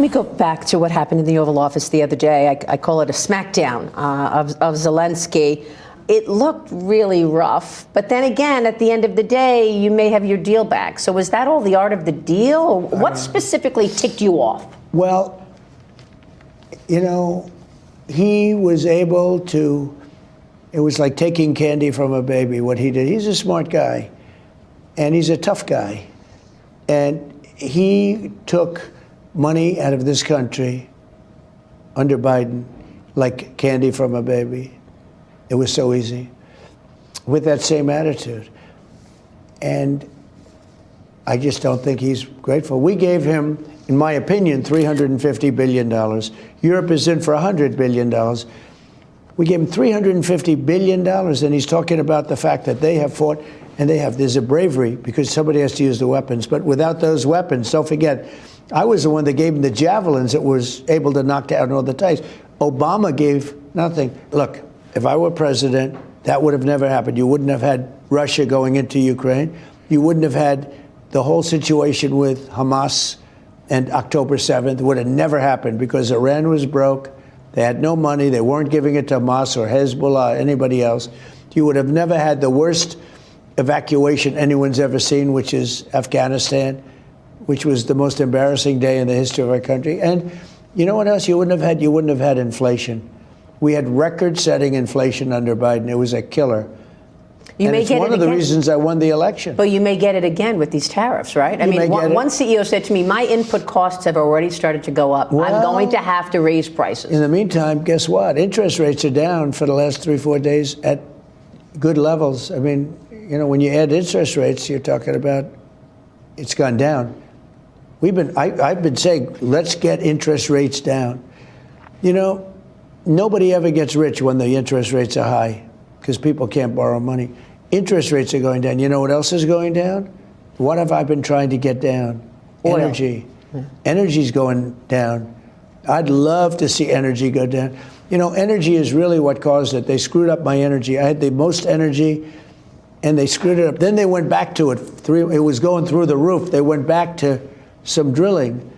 Let me go back to what happened in the Oval Office the other day. I call it a smackdown of Zelensky. It looked really rough, but then again, at the end of the day, you may have your deal back. So was that all the art of the deal? Or what specifically ticked you off? Well, you know, he was able to, it was like taking candy from a baby, what he did. He's a smart guy, and he's a tough guy. And he took money out of this country under Biden like candy from a baby. It was so easy, with that same attitude. And I just don't think he's grateful. We gave him, in my opinion, $350 billion. Europe is in for $100 billion. We gave him $350 billion, and he's talking about the fact that they have fought, and there's a bravery because somebody has to use the weapons. But without those weapons, don't forget, I was the one that gave him the javelins that was able to knock down all the tanks. Obama gave nothing. Look, if I were president, that would have never happened. You wouldn't have had Russia going into Ukraine. You wouldn't have had the whole situation with Hamas and October 7th. It would have never happened because Iran was broke. They had no money. They weren't giving it to Hamas or Hezbollah or anybody else. You would have never had the worst evacuation anyone's ever seen, which is Afghanistan, which was the most embarrassing day in the history of our country. And you know what else you wouldn't have had? You wouldn't have had inflation. We had record-setting inflation under Biden. It was a killer. And it's one of the reasons I won the election. But you may get it again with these tariffs, right? I mean, one CEO said to me, my input costs have already started to go up. Well, I'm going to have to raise prices. In the meantime, guess what? Interest rates are down for the last 3-4 days at good levels. I mean, you know, when you add interest rates, you're talking about it's gone down. I've been saying, let's get interest rates down. You know, nobody ever gets rich when the interest rates are high because people can't borrow money. Interest rates are going down. You know what else is going down? What have I been trying to get down? Oil. Energy. Yeah. Energy's going down. I'd love to see energy go down. You know, energy is really what caused it. They screwed up my energy. I had the most energy, and they screwed it up. Then they went back to it. It was going through the roof. They went back to some drilling,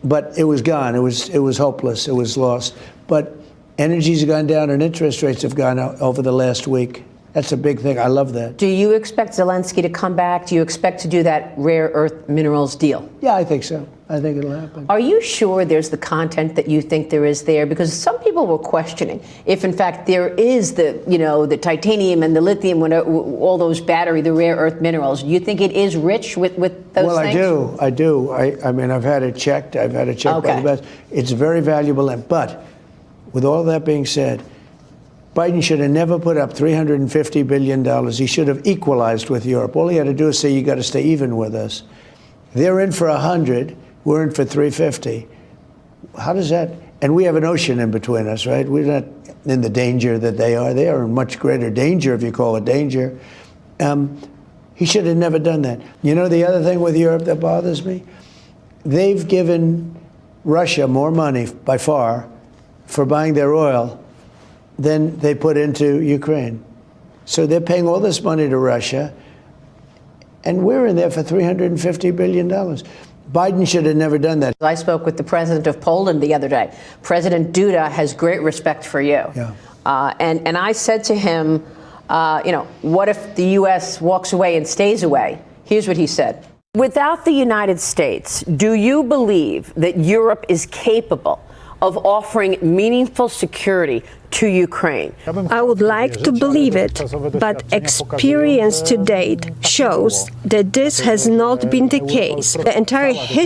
but it was gone. It was hopeless. It was lost. But energy's gone down and interest rates have gone up over the last week. That's a big thing. I love that. Do you expect Zelensky to come back? Do you expect to do that rare earth minerals deal? Yeah, I think so. I think it'll happen. Are you sure there's the content that you think there is there? Because some people were questioning if, in fact, there is the, you know, the titanium and the lithium, all those the rare earth minerals. Do you think it is rich with those things? Well, I do. I mean, I've had it checked. By the best. It's very valuable. But with all that being said, Biden should have never put up $350 billion. He should have equalized with Europe. All he had to do is say, you got to stay even with us. They're in for 100. We're in for 350. How does that? And we have an ocean in between us, right? We're not in the danger that they are. They are in much greater danger, if you call it danger. He should have never done that. You know the other thing with Europe that bothers me? They've given Russia more money, by far, for buying their oil than they put into Ukraine. So they're paying all this money to Russia, and we're in there for $350 billion. Biden should have never done that. I spoke with the president of Poland the other day. President Duda has great respect for you. Yeah. And I said to him, you know, what if the U.S. walks away and stays away? Here's what he said. Without the United States, do you believe that Europe is capable of offering meaningful security to Ukraine? I would like to believe it, but experience to date shows that this has not been the case. The entire history